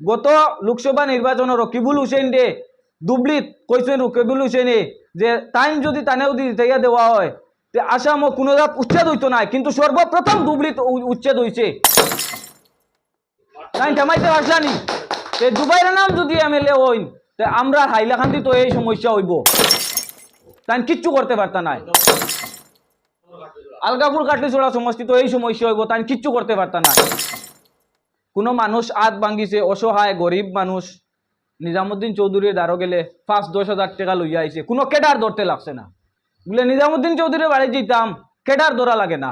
গত লোকসভা নির্বাচন রকিবুল হুসেন দে দুবলিত কইছেন রকিবুল হুসেনে যে টাইম যদি টানেও দিতে দেওয়া হয় তে আসামও কোনো উচ্ছেদ হইতো না, কিন্তু সর্বপ্রথম দুবলিত উচ্ছেদ হয়েছে। টাইম থামাইতে পারছানি তে জুবাইর নাম যদি এমএলএ হইন তে আমরা হাইলাকান্দি তো এই সমস্যা হইব, তাই কিচ্ছু করতে পারতা নাই। আলগাপুর কাটলিছড়া সমষ্টি তো এই সমস্যা হইব, তাই কিচ্ছু করতে পারতা না। কোনো মানুষ আত ভাঙ্গিছে, অসহায় গরিব মানুষ নিজামুদ্দিন চৌধুরীর দ্বারো গেলে 5-10 হাজার টাকা লইয়া আইছে, কোনো কেডার ধরতে লাগছে না। বলে নিজামুদ্দিন চৌধুরীর বাড়ি যেতাম কেডার ধরা লাগে না,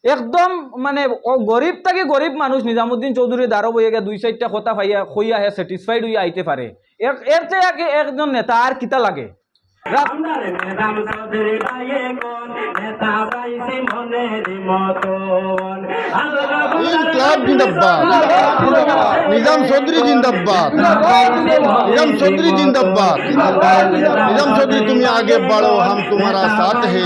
একদম মানে গরিব থেকে গরিব মানুষ নিজামুদ্দিন চৌধুরীর দ্বারো বইয়ে গিয়ে 2-4টা কথা হইয়া হে স্যাটিসফাইড হইয়া আইতে পারে। এর চেয়ে একজন নেতা আর কিতা লাগে? ইনকলাব জিন্দাবাদ, নিজাম চৌধুরী জিন্দাবাদ, निजाम चौधरी जिंदाबाद, निजाम चौधरी तुम्हें आगे बढ़ो हम तुम्हारा साथ है,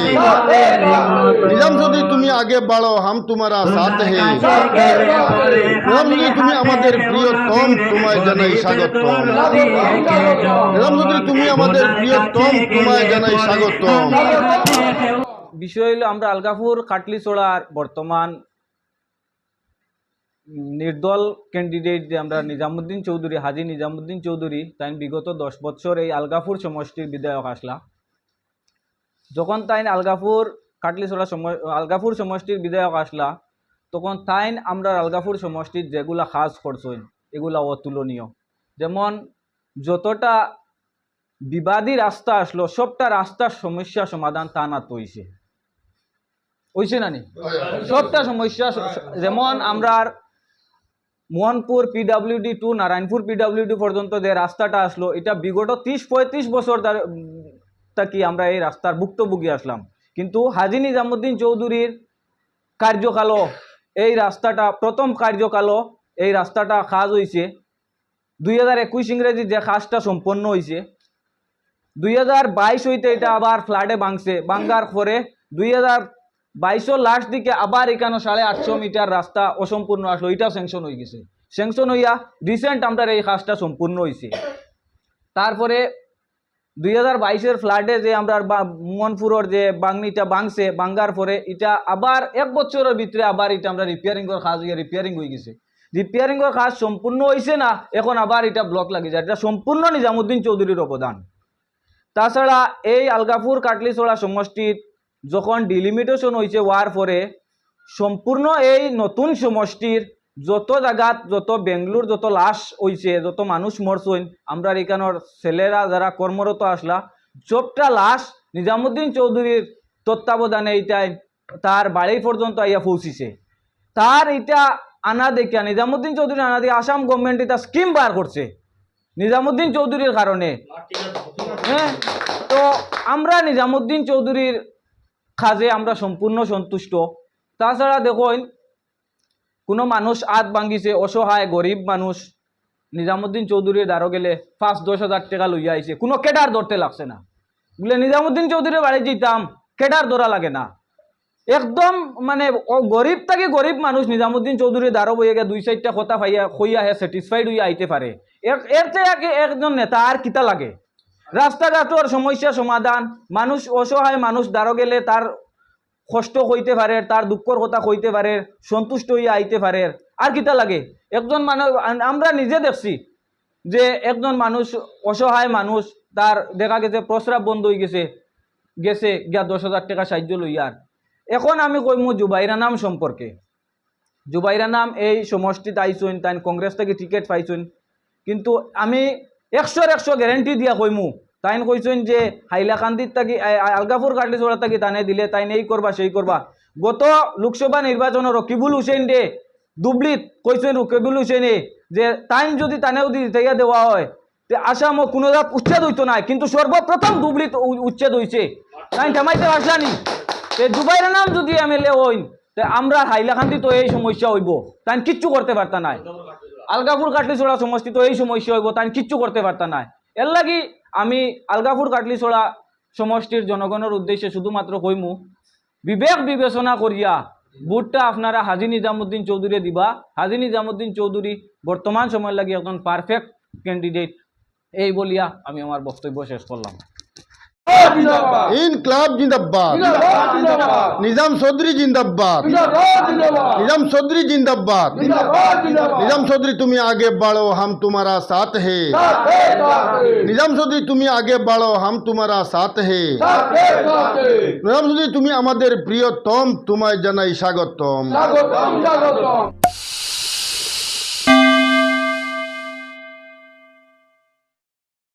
निजाम चौधरी तुम्हें आगे बढ़ो हम तुम्हारा साथ है, निजाम चौधरी तुम्हें हमारे प्रियतम तुम्हें জানাই স্বাগতম, নিজাম চৌধুরী তুমি আমাদের প্রিয়তম তোমায় জানাই স্বাগতম। বিষয় হলো আমরা আলগাপুর কাটলিছড়ার বর্তমান নির্দল ক্যান্ডিডেট যে আমরা নিজামুদ্দিন চৌধুরী, হাজি নিজামুদ্দিন চৌধুরী, তাই বিগত 10 বছর এই আলগাপুর সমষ্টির বিধায়ক আসলা। যখন তাই আলগাপুর কাটলিছড়া আলগাপুর সমষ্টির বিধায়ক আসলা, তখন তাই আমরা আলগাপুর সমষ্টির যেগুলা কাজ করছেন এগুলা অতুলনীয়। যেমন যতটা বিবাদী রাস্তা আসলো সবটা রাস্তার সমস্যা সমাধান তা না হইছে না নি, সবটা সমস্যা। যেমন আমরা Mohanpur PWD to Narayanpur PWD পর্যন্ত যে রাস্তাটা আসলো, এটা বিগত 30-35 বছর থাকি আমরা এই রাস্তার ভুক্তভোগী আসলাম। কিন্তু হাজি নিজামুদ্দিন চৌধুরীর কার্যকালও এই রাস্তাটা, প্রথম কার্যকালও এই রাস্তাটা কাজ হয়েছে। 2021 ইংরেজি যে কাজটা সম্পন্ন হয়েছে, 2022 হইতে এটা আবার ফ্লাডে ভাঙছে, ভাঙ্গার পরে 2022 লাস্ট দিকে আবার এখানে 850 মিটার রাস্তা অসম্পূর্ণ আসলো, এটাও স্যাংশন হয়ে গেছে। স্যাংশন হইয়া রিসেন্ট আমরা এই কাজটা সম্পূর্ণ হয়েছে। তারপরে 2022 ফ্লাডে যে আমরা মোহনপুরের যে বাংনিটা ভাঙছে, ভাঙ্গার পরে এটা আবার 1 বছরের ভিতরে আবার এটা আমরা রিপেয়ারিংয়ের কাজ হইয়া রিপেয়ারিং হয়ে গেছে। রিপেয়ারিংয়ের কাজ সম্পূর্ণ হয়েছে না, এখন আবার এটা ব্লক লাগে যায়। এটা সম্পূর্ণ নিজামুদ্দিন চৌধুরীর অবদান। তাছাড়া এই আলগাপুর কাটলিছড়া সমষ্টির যখন ডিলিমিটেশন হয়েছে হওয়ার পরে সম্পূর্ণ এই নতুন সমষ্টির যত জায়গাত, যত বেঙ্গলোর যত লাশ হয়েছে, যত মানুষ মরছেন, আমরা এখানের ছেলেরা যারা কর্মরত আসলা, সবটা লাশ নিজামুদ্দিন চৌধুরীর তত্ত্বাবধানে এইটাই তার বাড়ি পর্যন্ত আইয়া পৌঁছিছে। তার এটা আনা দেখিয়া নিজামুদ্দিন চৌধুরী আনা দিয়ে আসাম গভর্নমেন্ট এটা স্কিম বার করছে নিজামুদ্দিন চৌধুরীর কারণে। হ্যাঁ, তো আমরা নিজামুদ্দিন চৌধুরীর কাজে আমরা সম্পূর্ণ সন্তুষ্ট। তাছাড়া দেখুন, কোনো মানুষ আত ভাঙ্গিছে, অসহায় গরিব মানুষ নিজামুদ্দিন চৌধুরীর দ্বারো গেলে 5-10 হাজার টাকা লইয়া আইছে, কোনো কেডার ধরতে লাগছে না। বলে নিজামুদ্দিন চৌধুরীর বাড়ি যেতাম কেডার ধরা লাগে না, একদম মানে গরিব থেকে গরিব মানুষ নিজামুদ্দিন চৌধুরীর দ্বারো বইয়ে গিয়ে 2-4টা কথা হইয়া হে স্যাটিসফাইড হইয়া আইতে পারে। এর চেয়ে একজন নেতা আর কিতা লাগে? রাস্তাঘাটের সমস্যা সমাধান, মানুষ অসহায় মানুষ দ্বারো গেলে তার কষ্ট হইতে পারে, তার দুঃখর কথা হইতে পারে, সন্তুষ্ট হইয়া আইতে পারে, আর কিতা লাগে? একজন মানুষ আমরা নিজে দেখছি যে একজন মানুষ অসহায় মানুষ, তার দেখা গেছে প্রস্রাব বন্ধ হয়ে গেছে গিয়া 10 হাজার টাকা সাহায্য লইয়ার। এখন আমি কইমু জুবাইরা নাম সম্পর্কে। জুবাইরা নাম এই সমষ্টিতে আইসুন, তাই কংগ্রেস থেকে টিকিট পাইছুন, কিন্তু আমি 100% গ্যারেন্টি দিয়া কইমু তাইন কইছেন যে হাইলাকান্দির থাকি আলগাপুর কাটলিছড়া থাকি তানে দিলে তাই এই করবা সেই করবা। গত লোকসভা নির্বাচন রকিবুল হুসেন দে দুবলিত কইছেন রকিবুল হুসেনে যে টাইম যদি তানেও দিতে দেওয়া হয় তে আসামও কোনো উচ্ছেদ হইতো না, কিন্তু সর্বপ্রথম দুবলিত উচ্ছেদ হয়েছে। তাই থামাইতে পারছানি জুবাইর নাম যদি এমএলএ হইন তে আমরা হাইলাকান্দি তো এই সমস্যা হইব, তাই কিচ্ছু করতে পারতা নাই। আলগাপুর কাটলিছড়া সমষ্টি তো এই সমস্যা হইব, তাই কিচ্ছু করতে পারতা নাই। এর লাগি আমি আলগাপুর কাটলিছড়া সমষ্টির জনগণের উদ্দেশ্যে শুধুমাত্র কইমু, বিবেক বিবেচনা করিয়া ভোটটা আপনারা হাজী নিজামুদ্দিন চৌধুরী দিবা। হাজী নিজামুদ্দিন চৌধুরী বর্তমান সময় লাগি একজন পারফেক্ট ক্যান্ডিডেট, এই বলিয়া আমি আমার বক্তব্য শেষ করলাম। ইনকলাব জিন্দাবাদ, নিজাম চৌধুরী জিন্দাবাদ, निजाम चौधरी जिंदाबाद, निजाम चौधरी तुम्हें आगे बढ़ो हम तुम्हारा साथ है, निजाम चौधरी तुम्हें आगे बढ़ो हम तुम्हारा साथ है, निजाम चौधरी तुम्हें हमारे प्रियतम तुम्हें জানাই স্বাগতম।